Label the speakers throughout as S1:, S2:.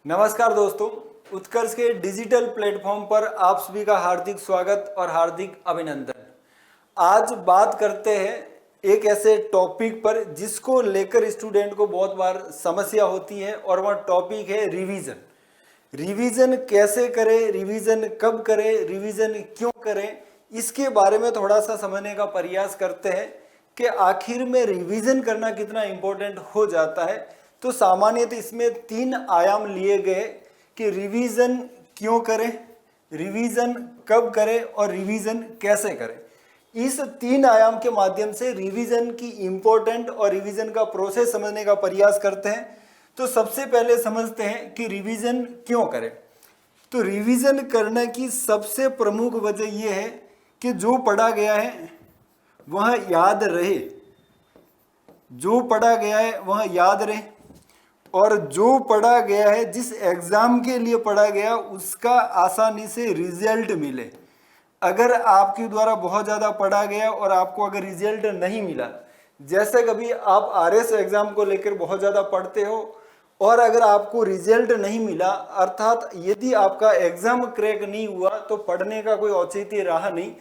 S1: नमस्कार दोस्तों, उत्कर्ष के डिजिटल प्लेटफॉर्म पर आप सभी का हार्दिक स्वागत और हार्दिक अभिनंदन। आज बात करते हैं एक ऐसे टॉपिक पर जिसको लेकर स्टूडेंट को बहुत बार समस्या होती है और वह टॉपिक है रिवीजन। रिवीजन कैसे करें, रिवीजन कब करें, रिवीजन क्यों करें, इसके बारे में थोड़ा सा समझने का प्रयास करते हैं कि आखिर में रिवीजन करना कितना इम्पोर्टेंट हो जाता है। तो सामान्यतः इसमें 3 आयाम लिए गए कि रिवीजन क्यों करें, रिवीजन कब करें और रिवीजन कैसे करें। इस 3 आयाम के माध्यम से रिवीजन की इम्पोर्टेंट और रिवीजन का प्रोसेस समझने का प्रयास करते हैं। तो सबसे पहले समझते हैं कि रिवीजन क्यों करें। तो रिवीजन करने की सबसे प्रमुख वजह यह है कि जो पढ़ा गया है वह याद रहे, जो पढ़ा गया है वह याद रहे, और जो पढ़ा गया है, जिस एग्ज़ाम के लिए पढ़ा गया उसका आसानी से रिजल्ट मिले। अगर आपके द्वारा बहुत ज़्यादा पढ़ा गया और आपको अगर रिजल्ट नहीं मिला, जैसे कभी आप आरएस एग्ज़ाम को लेकर बहुत ज़्यादा पढ़ते हो और अगर आपको रिजल्ट नहीं मिला, अर्थात यदि आपका एग्ज़ाम क्रैक नहीं हुआ तो पढ़ने का कोई औचित्य रहा नहीं।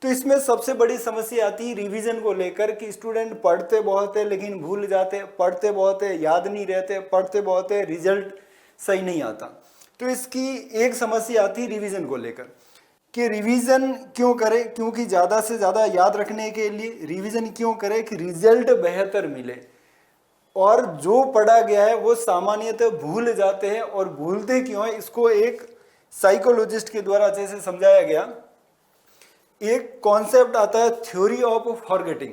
S1: तो इसमें सबसे बड़ी समस्या आती है रिवीजन को लेकर कि स्टूडेंट पढ़ते बहुत है लेकिन भूल जाते, पढ़ते बहुत है याद नहीं रहते, पढ़ते बहुत है रिजल्ट सही नहीं आता। तो इसकी एक समस्या आती है रिवीजन को लेकर कि रिवीजन क्यों करें, क्योंकि ज़्यादा से ज़्यादा याद रखने के लिए रिवीजन क्यों करें कि रिजल्ट बेहतर मिले। और जो पढ़ा गया है वो सामान्यतः भूल जाते हैं, और भूलते क्यों है इसको एक साइकोलॉजिस्ट के द्वारा अच्छे से समझाया गया। एक कॉन्सेप्ट आता है थ्योरी ऑफ फॉरगेटिंग,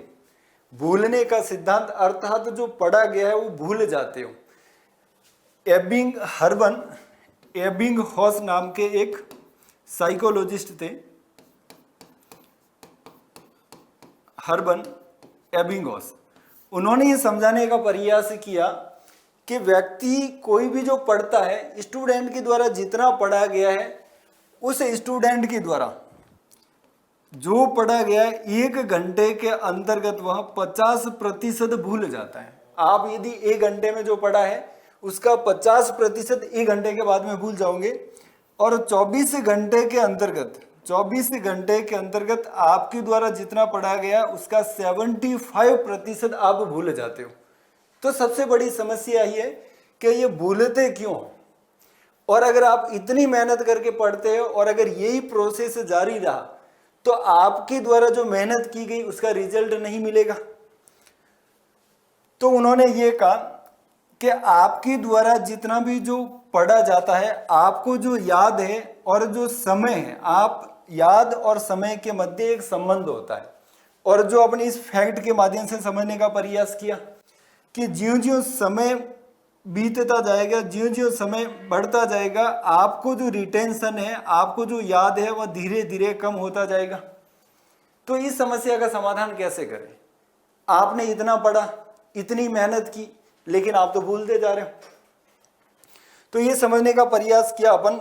S1: भूलने का सिद्धांत, अर्थात जो पढ़ा गया है वो भूल जाते हो। एबिंगहॉस नाम के एक साइकोलॉजिस्ट थे, हर्बन एबिंगहॉस। उन्होंने ये समझाने का प्रयास किया कि व्यक्ति कोई भी जो पढ़ता है, स्टूडेंट के द्वारा जितना पढ़ा गया है उस स्टूडेंट के द्वारा जो पढ़ा गया है 1 घंटे के अंतर्गत वह 50% भूल जाता है। आप यदि 1 घंटे में जो पढ़ा है उसका 50% 1 घंटे के बाद में भूल जाओगे, और 24 घंटे के अंतर्गत आपके द्वारा जितना पढ़ा गया उसका 75% आप भूल जाते हो। तो सबसे बड़ी समस्या ये है कि ये भूलते क्यों, और अगर आप इतनी मेहनत करके पढ़ते हो और अगर यही प्रोसेस जारी रहा तो आपके द्वारा जो मेहनत की गई उसका रिजल्ट नहीं मिलेगा। तो उन्होंने ये कहा कि आपके द्वारा जितना भी जो पढ़ा जाता है, आपको जो याद है और जो समय है, आप याद और समय के मध्य एक संबंध होता है। और जो अपने इस फैक्ट के माध्यम से समझने का प्रयास किया कि ज्यों-ज्यों समय बीतता जाएगा, ज्यों-ज्यों समय बढ़ता जाएगा, आपको जो रिटेंशन है, आपको जो याद है वह धीरे धीरे कम होता जाएगा। तो इस समस्या का समाधान कैसे करें? आपने इतना पढ़ा, इतनी मेहनत की, लेकिन आप तो भूलते जा रहे हो। तो ये समझने का प्रयास किया अपन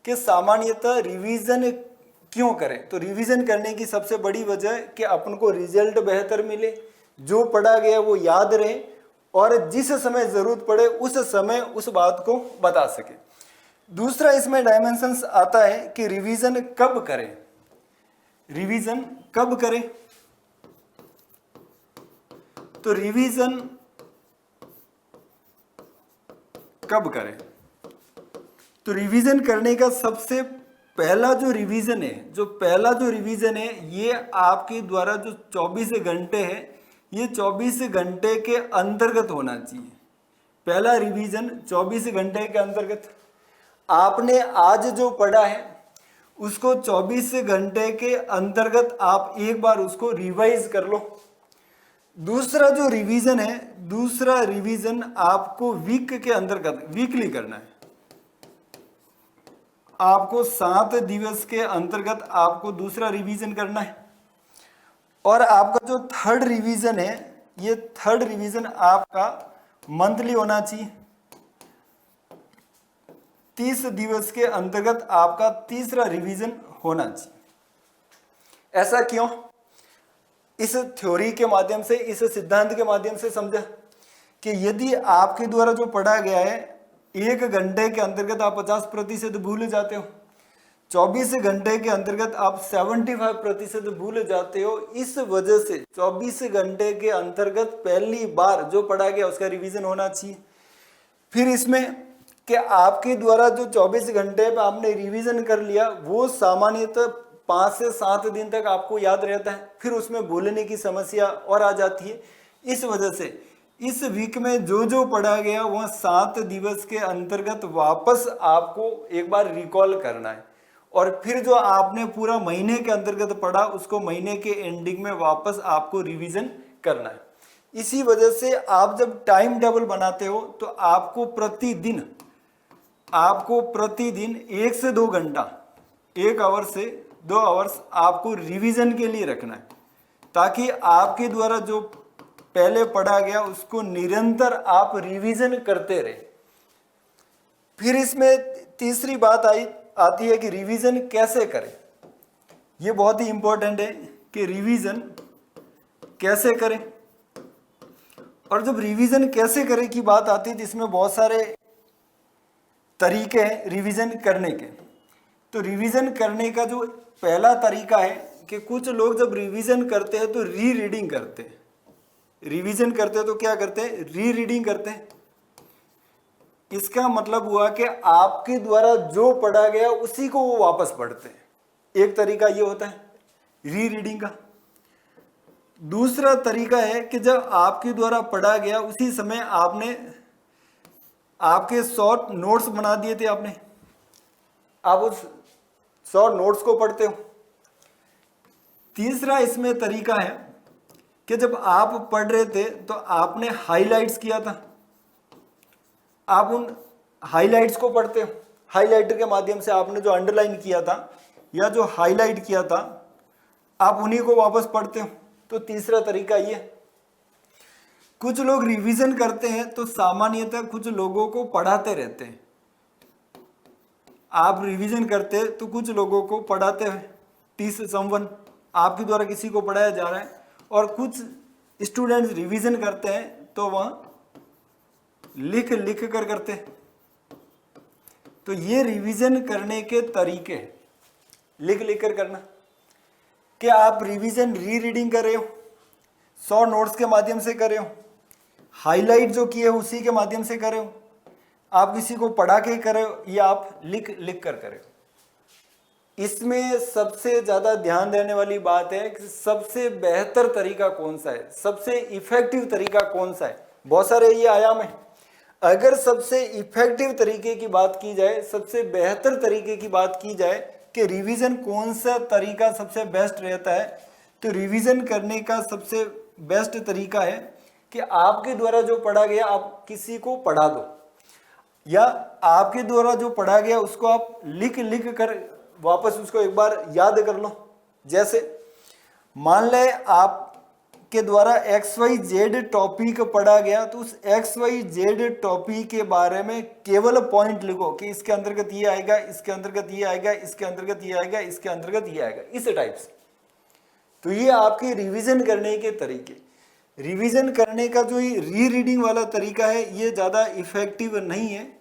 S1: कि सामान्यतः रिवीजन क्यों करें। तो रिवीजन करने की सबसे बड़ी वजह कि अपन को रिजल्ट बेहतर मिले, जो पढ़ा गया वो याद रहे, और जिस समय जरूरत पड़े उस समय उस बात को बता सके। दूसरा इसमें डायमेंशंस आता है कि रिवीजन कब करें। रिवीजन कब करें? तो रिवीजन कब करें? तो रिवीजन करने का सबसे पहला जो रिवीजन है, ये आपके द्वारा जो 24 घंटे है, ये 24 घंटे के अंतर्गत होना चाहिए। पहला रिवीजन 24 घंटे के अंतर्गत। आपने आज जो पढ़ा है उसको 24 घंटे के अंतर्गत आप एक बार उसको रिवाइज कर लो। दूसरा जो रिवीजन है, दूसरा रिवीजन आपको वीक के अंतर्गत वीकली करना है। आपको 7 दिवस के अंतर्गत आपको दूसरा रिवीजन करना है। और आपका जो थर्ड रिवीजन है, ये थर्ड रिवीजन आपका मंथली होना चाहिए। 30 दिवस के अंतर्गत आपका तीसरा रिवीजन होना चाहिए। ऐसा क्यों? इस थ्योरी के माध्यम से, इस सिद्धांत के माध्यम से समझा कि यदि आपके द्वारा जो पढ़ा गया है 1 घंटे के अंतर्गत आप 50% भूल जाते हो, 24 घंटे के अंतर्गत आप 75% भूल जाते हो। इस वजह से 24 घंटे के अंतर्गत पहली बार जो पढ़ा गया उसका रिवीजन होना चाहिए। फिर इसमें कि आपके द्वारा जो 24 घंटे पे आपने रिवीजन कर लिया वो सामान्यतः 5 से 7 दिन तक आपको याद रहता है, फिर उसमें भूलने की समस्या और आ जाती है। इस वजह से इस वीक में जो जो पढ़ा गया वह 7 दिवस के अंतर्गत वापस आपको एक बार रिकॉल करना है, और फिर जो आपने पूरा महीने के अंतर्गत पढ़ा उसको महीने के एंडिंग में वापस आपको रिवीजन करना है। इसी वजह से आप जब टाइम टेबल बनाते हो तो आपको प्रतिदिन 1 से 2 घंटा, 1 आवर से 2 आवर्स आपको रिवीजन के लिए रखना है, ताकि आपके द्वारा जो पहले पढ़ा गया उसको निरंतर आप रिवीजन करते रहे। फिर इसमें तीसरी बात आती है कि रिवीजन कैसे करें। ये बहुत ही इंपॉर्टेंट है कि रिवीजन कैसे करें। और जब रिवीजन कैसे करें की बात आती है तो इसमें बहुत सारे तरीके हैं रिवीजन करने के। तो रिवीजन करने का जो पहला तरीका है कि कुछ लोग जब रिवीजन करते हैं तो री रीडिंग करते हैं। रिवीजन करते हैं तो क्या करते हैं, री रीडिंग करते हैं। इसका मतलब हुआ कि आपके द्वारा जो पढ़ा गया उसी को वो वापस पढ़ते हैं। एक तरीका ये होता है री रीडिंग का। दूसरा तरीका है कि जब आपके द्वारा पढ़ा गया उसी समय आपने आपके शॉर्ट नोट्स बना दिए थे, आप उस शॉर्ट नोट्स को पढ़ते हो। तीसरा इसमें तरीका है कि जब आप पढ़ रहे थे तो आपने हाइलाइट्स किया था, आप उन हाइलाइट्स को पढ़ते हो। हाइलाइटर के माध्यम से आपने जो अंडरलाइन किया था या जो हाईलाइट किया था आप उन्हीं को वापस पढ़ते हो। तो तीसरा तरीका ये। कुछ लोग रिवीजन करते हैं तो सामान्यतः कुछ लोगों को पढ़ाते रहते हैं। आप रिवीजन करते हैं तो कुछ लोगों को पढ़ाते हैं, टीच समवन, आपके द्वारा किसी को पढ़ाया जा रहा है। और कुछ स्टूडेंट्स रिवीजन करते हैं तो वह लिख कर करते हैं। तो ये रिवीजन करने के तरीके, लिख कर करना। कि आप रिवीजन री रीडिंग कर रहे हो, शॉर्ट नोट्स के माध्यम से कर रहे हो, हाईलाइट जो किए उसी के माध्यम से कर रहे हो, आप किसी को पढ़ा के कर रहे हो, या आप लिख कर रहे हो। इसमें सबसे ज़्यादा ध्यान देने वाली बात है कि सबसे बेहतर तरीका कौन सा है, सबसे इफेक्टिव तरीका कौन सा है। बहुत सारे ये आयाम है। अगर सबसे इफेक्टिव तरीके की बात की जाए, सबसे बेहतर तरीके की बात की जाए कि रिवीजन कौन सा तरीका सबसे बेस्ट रहता है, तो रिवीजन करने का सबसे बेस्ट तरीका है कि आपके द्वारा जो पढ़ा गया आप किसी को पढ़ा दो, या आपके द्वारा जो पढ़ा गया उसको आप लिख कर वापस उसको एक बार याद कर लो। जैसे मान लें आपके द्वारा XYZ टॉपिक पढ़ा गया तो उस XYZ टॉपिक के बारे में केवल पॉइंट लिखो कि इसके अंतर्गत ये आएगा, इसके अंतर्गत ये आएगा, इसके अंतर्गत ये आएगा, इसके अंतर्गत ये आएगा, इस टाइप से। तो ये आपके रिवीजन करने के तरीके। रिवीजन करने का जो ये री रीडिंग वाला तरीका है ये ज़्यादा इफेक्टिव नहीं है।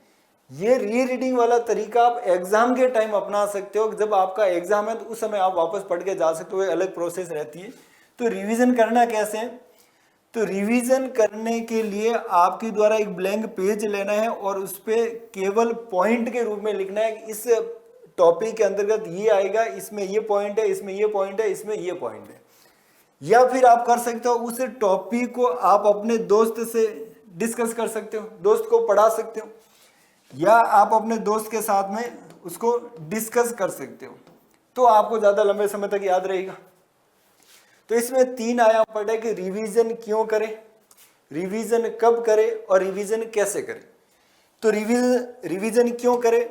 S1: ये री रीडिंग वाला तरीका आप एग्जाम के टाइम अपना सकते हो। जब आपका एग्जाम है तो उस समय आप वापस पढ़ के जा सकते हो, अलग प्रोसेस रहती है। तो रिवीजन करना कैसे है, तो रिवीजन करने के लिए आपके द्वारा एक ब्लैंक पेज लेना है और उस पर केवल पॉइंट के रूप में लिखना है कि इस टॉपिक के अंतर्गत ये आएगा, इसमें ये पॉइंट है, इसमें ये पॉइंट है, इसमें ये पॉइंट है। या फिर आप कर सकते हो उस टॉपिक को आप अपने दोस्त से डिस्कस कर सकते हो, दोस्त को पढ़ा सकते हो, या आप अपने दोस्त के साथ में उसको डिस्कस कर सकते हो, तो आपको ज़्यादा लंबे समय तक याद रहेगा। तो इसमें 3 आयाम पढ़े कि रिवीजन क्यों करें, रिवीजन कब करें और रिवीजन कैसे करें। तो रिवीजन क्यों करें,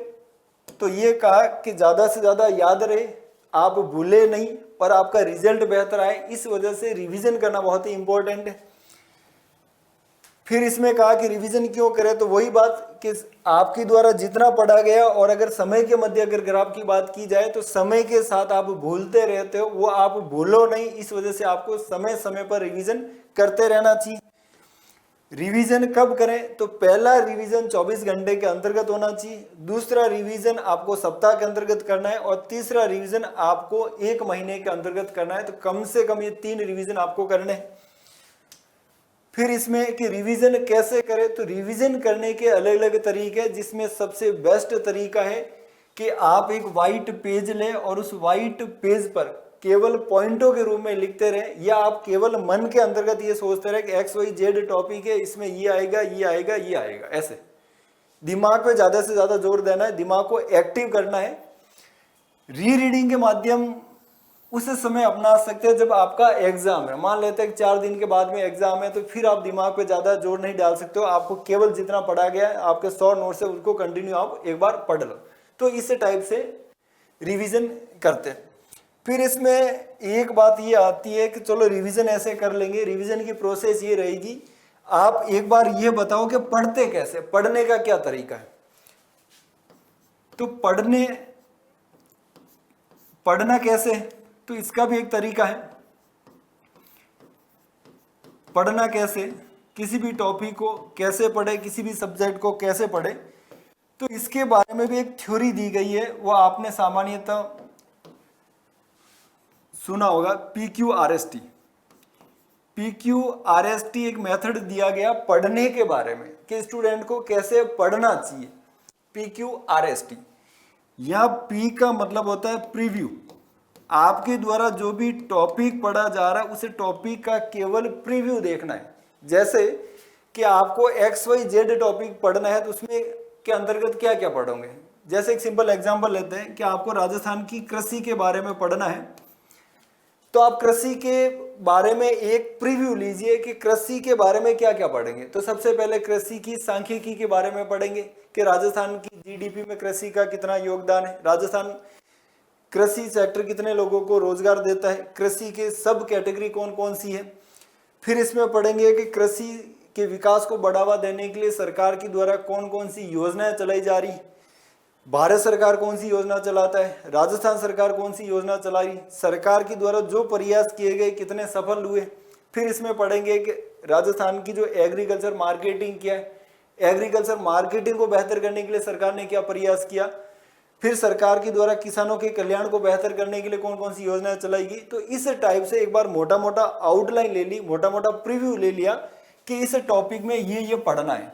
S1: तो ये कहा कि ज़्यादा से ज़्यादा याद रहे, आप भूले नहीं और आपका रिजल्ट बेहतर आए, इस वजह से रिवीजन करना बहुत ही इंपॉर्टेंट है। फिर इसमें कहा कि रिवीजन क्यों करें, तो वही बात कि आपके द्वारा जितना पढ़ा गया और अगर समय के मध्य अगर ग्राफ की बात की जाए तो समय के साथ आप भूलते रहते हो, वो आप भूलो नहीं, इस वजह से आपको समय समय पर रिवीजन करते रहना चाहिए। रिवीजन कब करें? तो पहला रिवीजन 24 घंटे के अंतर्गत होना चाहिए, दूसरा रिवीजन आपको सप्ताह के अंतर्गत करना है, और तीसरा रिवीजन आपको 1 महीने के अंतर्गत करना है। तो कम से कम ये 3 रिवीजन आपको करने हैं। फिर इसमें कि रिवीजन कैसे करें, तो रिवीजन करने के अलग अलग तरीके हैं, जिसमें सबसे बेस्ट तरीका है कि आप एक वाइट पेज लें और उस वाइट पेज पर केवल पॉइंटों के रूप में लिखते रहे, या आप केवल मन के अंतर्गत ये सोचते रहे कि XYZ टॉपिक है, इसमें ये आएगा, ये आएगा, ये आएगा। ऐसे दिमाग पे ज्यादा से ज्यादा जोर देना है, दिमाग को एक्टिव करना है। री रीडिंग के माध्यम उस समय अपना सकते हैं जब आपका एग्जाम है। मान लेते हैं 4 दिन के बाद में एग्जाम है, तो फिर आप दिमाग पे ज्यादा जोर नहीं डाल सकते हो। आपको केवल जितना पढ़ा गया है, आपके 100 नोट्स है, उसको कंटिन्यू आप एक बार पढ़ लो। तो इस टाइप से रिवीजन करते हैं। फिर इसमें एक बात ये आती है कि चलो रिवीजन ऐसे कर लेंगे। रिवीजन की प्रोसेस ये रहेगी, आप एक बार ये बताओ कि पढ़ते कैसे, पढ़ने का क्या तरीका है। तो पढ़ना कैसे, तो इसका भी एक तरीका है। पढ़ना कैसे, किसी भी टॉपिक को कैसे पढ़े, किसी भी सब्जेक्ट को कैसे पढ़े, तो इसके बारे में भी एक थ्योरी दी गई है। वो आपने सामान्यतः सुना होगा, PQRST। PQRST एक मेथड दिया गया पढ़ने के बारे में कि स्टूडेंट को कैसे पढ़ना चाहिए। PQRST, यह P का मतलब होता है प्रीव्यू। आपके द्वारा जो भी टॉपिक पढ़ा जा रहा है, उस टॉपिक का केवल प्रीव्यू देखना है। जैसे कि आपको XYZ टॉपिक पढ़ना है, तो उसमें के अंतर्गत क्या क्या पढ़ोगे। जैसे एक सिंपल एग्जांपल लेते हैं कि आपको राजस्थान की कृषि के बारे में पढ़ना है, तो आप कृषि के बारे में एक प्रीव्यू लीजिए कि कृषि के बारे में क्या क्या पढ़ेंगे। तो सबसे पहले कृषि की सांख्यिकी के बारे में पढ़ेंगे कि राजस्थान की GDP में कृषि का कितना योगदान है, राजस्थान कृषि सेक्टर कितने लोगों को रोजगार देता है, कृषि के सब कैटेगरी कौन कौन सी है। फिर इसमें पढ़ेंगे कि कृषि के विकास को बढ़ावा देने के लिए सरकार की द्वारा कौन कौन सी योजनाएं चलाई जा रही, भारत सरकार कौन सी योजना चलाता है, राजस्थान सरकार कौन सी योजना चला रही, सरकार के द्वारा जो प्रयास किए गए कितने सफल हुए। फिर इसमें पढ़ेंगे कि राजस्थान की जो एग्रीकल्चर मार्केटिंग क्या है, एग्रीकल्चर मार्केटिंग को बेहतर करने के लिए सरकार ने क्या प्रयास किया। फिर सरकार के द्वारा किसानों के कल्याण को बेहतर करने के लिए कौन कौन सी योजनाएं चलाएगी। तो इस टाइप से एक बार मोटा मोटा आउटलाइन ले ली, मोटा मोटा प्रीव्यू ले लिया कि इस टॉपिक में ये पढ़ना है।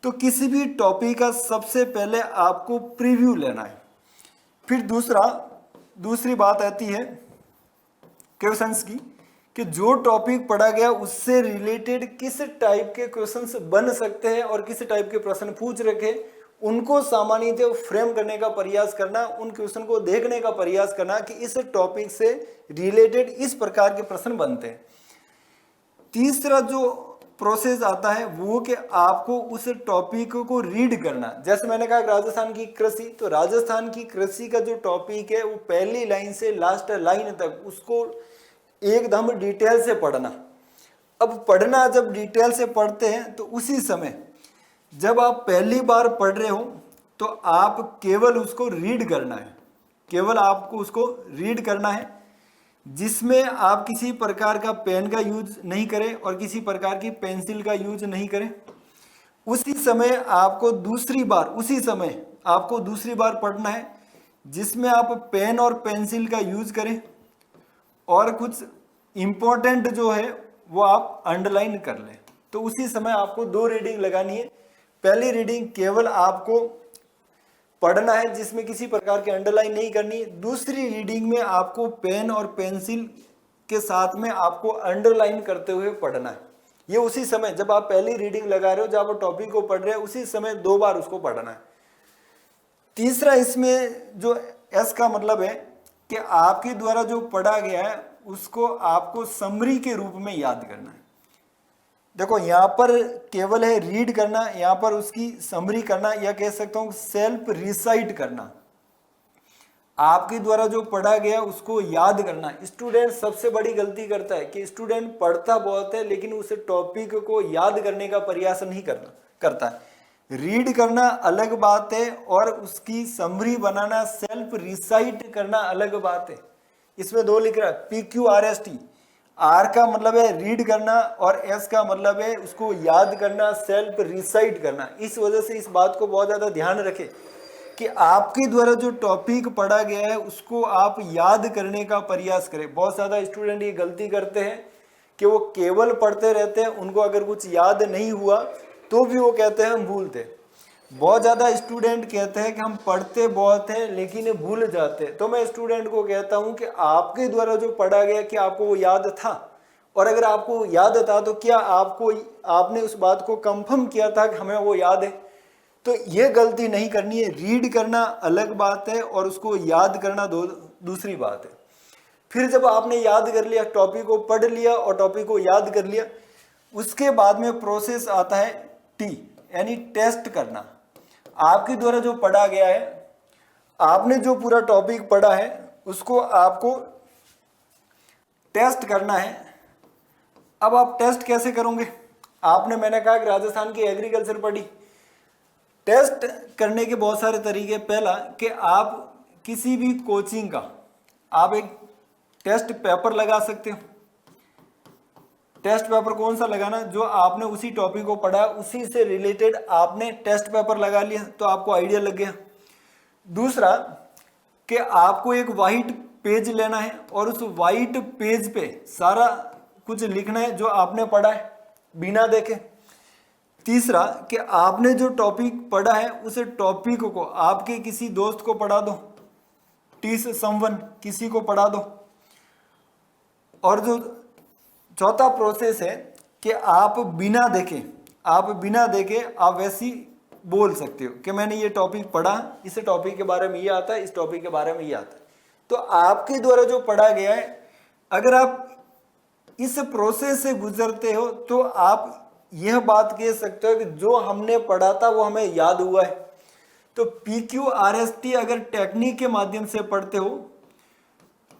S1: तो किसी भी टॉपिक का सबसे पहले आपको प्रीव्यू लेना है। फिर दूसरी बात आती है क्वेश्चंस की, कि जो टॉपिक पढ़ा गया उससे रिलेटेड किस टाइप के क्वेश्चंस बन सकते हैं और किस टाइप के प्रश्न पूछ रखे, उनको सामान्यतः फ्रेम करने का प्रयास करना, उन क्वेश्चन को देखने का प्रयास करना कि इस टॉपिक से रिलेटेड इस प्रकार के प्रश्न बनते हैं। तीसरा जो प्रोसेस आता है वो कि आपको उस टॉपिक को रीड करना। जैसे मैंने कहा राजस्थान की कृषि, तो राजस्थान की कृषि का जो टॉपिक है वो पहली लाइन से लास्ट लाइन तक उसको एकदम डिटेल से पढ़ना। अब पढ़ना जब डिटेल से पढ़ते हैं तो उसी समय जब आप पहली बार पढ़ रहे हो तो आप केवल उसको रीड करना है, केवल आपको उसको रीड करना है, जिसमें आप किसी प्रकार का पेन का यूज नहीं करें और किसी प्रकार की पेंसिल का यूज नहीं करें। उसी समय आपको दूसरी बार पढ़ना है जिसमें आप पेन और पेंसिल का यूज करें, और कुछ इंपॉर्टेंट जो है वो आप अंडरलाइन कर लें। तो उसी समय आपको 2 रीडिंग लगानी है। पहली रीडिंग केवल आपको पढ़ना है जिसमें किसी प्रकार की अंडरलाइन नहीं करनी। दूसरी रीडिंग में आपको पेन और पेंसिल के साथ में आपको अंडरलाइन करते हुए पढ़ना है। ये उसी समय जब आप पहली रीडिंग लगा रहे हो, जब आप टॉपिक को पढ़ रहे हो, उसी समय 2 बार उसको पढ़ना है। तीसरा इसमें जो एस का मतलब है कि आपके द्वारा जो पढ़ा गया है उसको आपको समरी के रूप में याद करना है। देखो यहाँ पर केवल है रीड करना, यहाँ पर उसकी समरी करना, या कह सकता हूँ सेल्फ रिसाइट करना। आपके द्वारा जो पढ़ा गया उसको याद करना। स्टूडेंट सबसे बड़ी गलती करता है कि स्टूडेंट पढ़ता बहुत है लेकिन उस टॉपिक को याद करने का प्रयास नहीं करता है। रीड करना अलग बात है और उसकी समरी बनाना, सेल्फ रिसाइट करना अलग बात है। इसमें 2 लिख रहा है PQRST। आर का मतलब है रीड करना और एस का मतलब है उसको याद करना, सेल्फ रिसाइट करना। इस वजह से इस बात को बहुत ज़्यादा ध्यान रखें कि आपके द्वारा जो टॉपिक पढ़ा गया है उसको आप याद करने का प्रयास करें। बहुत ज़्यादा स्टूडेंट ये गलती करते हैं कि वो केवल पढ़ते रहते हैं, उनको अगर कुछ याद नहीं हुआ तो भी वो कहते हैं हम भूलते। बहुत ज़्यादा स्टूडेंट कहते हैं कि हम पढ़ते बहुत हैं लेकिन भूल जाते हैं। तो मैं स्टूडेंट को कहता हूं कि आपके द्वारा जो पढ़ा गया कि आपको वो याद था, और अगर आपको याद था तो क्या आपने उस बात को कंफर्म किया था कि हमें वो याद है? तो ये गलती नहीं करनी है। रीड करना अलग बात है और उसको याद करना दूसरी बात है। फिर जब आपने याद कर लिया, टॉपिक को पढ़ लिया और टॉपिक को याद कर लिया, उसके बाद में प्रोसेस आता है टी, यानी टेस्ट करना। आपके द्वारा जो पढ़ा गया है, आपने जो पूरा टॉपिक पढ़ा है उसको आपको टेस्ट करना है। अब आप टेस्ट कैसे करोगे? मैंने कहा कि राजस्थान की एग्रीकल्चर पढ़ी। टेस्ट करने के बहुत सारे तरीके। पहला कि आप किसी भी कोचिंग का आप एक टेस्ट पेपर लगा सकते हो। टेस्ट पेपर कौन सा लगाना? जो आपने उसी टॉपिक को पढ़ा, उसी से रिलेटेड आपने टेस्ट पेपर लगा लिया तो आपको आइडिया लग गया। दूसरा कि आपको एक वाइट पेज लेना है और उस वाइट पेज पे सारा कुछ लिखना है जो आपने पढ़ा है बिना देखे। तीसरा कि आपने जो टॉपिक पढ़ा है उस टॉपिक को आपके किसी दोस्त को पढ़ा दो, टीच समवन, किसी को पढ़ा दो। और जो चौथा प्रोसेस है कि आप बिना देखे आप वैसी बोल सकते हो कि मैंने ये टॉपिक पढ़ा, इस टॉपिक के बारे में ये आता है, इस टॉपिक के बारे में ये आता है। तो आपके द्वारा जो पढ़ा गया है, अगर आप इस प्रोसेस से गुजरते हो तो आप यह बात कह सकते हो कि जो हमने पढ़ा था वो हमें याद हुआ है। तो PQRST अगर टेक्निक के माध्यम से पढ़ते हो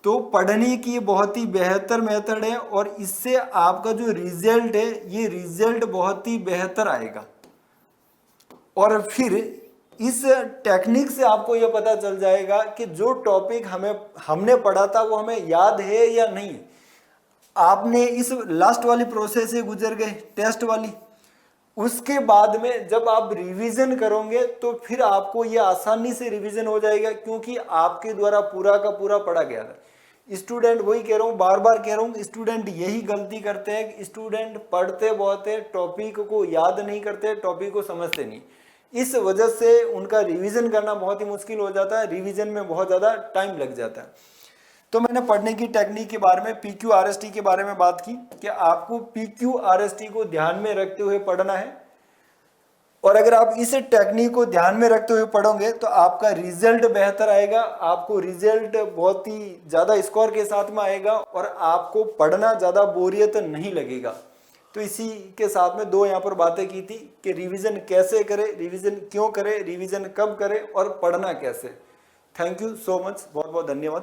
S1: तो पढ़ने की बहुत ही बेहतर मेथड है और इससे आपका जो रिजल्ट है ये रिजल्ट बहुत ही बेहतर आएगा। और फिर इस टेक्निक से आपको यह पता चल जाएगा कि जो टॉपिक हमने पढ़ा था वो हमें याद है या नहीं। आपने इस लास्ट वाली प्रोसेस से गुजर गए, टेस्ट वाली। उसके बाद में जब आप रिवीजन करोगे तो फिर आपको ये आसानी से रिवीजन हो जाएगा, क्योंकि आपके द्वारा पूरा का पूरा पढ़ा गया था। स्टूडेंट, वही कह रहा हूँ, बार बार कह रहा हूँ, स्टूडेंट यही गलती करते हैं कि स्टूडेंट पढ़ते बहुत है, टॉपिक को याद नहीं करते, टॉपिक को समझते नहीं। इस वजह से उनका रिवीजन करना बहुत ही मुश्किल हो जाता है, रिवीजन में बहुत ज़्यादा टाइम लग जाता है। तो मैंने पढ़ने की टेक्निक के बारे में, PQRST के बारे में बात की कि आपको PQRST को ध्यान में रखते हुए पढ़ना है। और अगर आप इस टेक्निक को ध्यान में रखते हुए पढ़ोगे तो आपका रिजल्ट बेहतर आएगा, आपको रिजल्ट बहुत ही ज़्यादा स्कोर के साथ में आएगा और आपको पढ़ना ज़्यादा बोरियत नहीं लगेगा। तो इसी के साथ में दो यहाँ पर बातें की थी कि रिवीजन कैसे करें, रिवीजन क्यों करें, रिवीजन कब करें और पढ़ना कैसे। थैंक यू सो मच, बहुत बहुत धन्यवाद।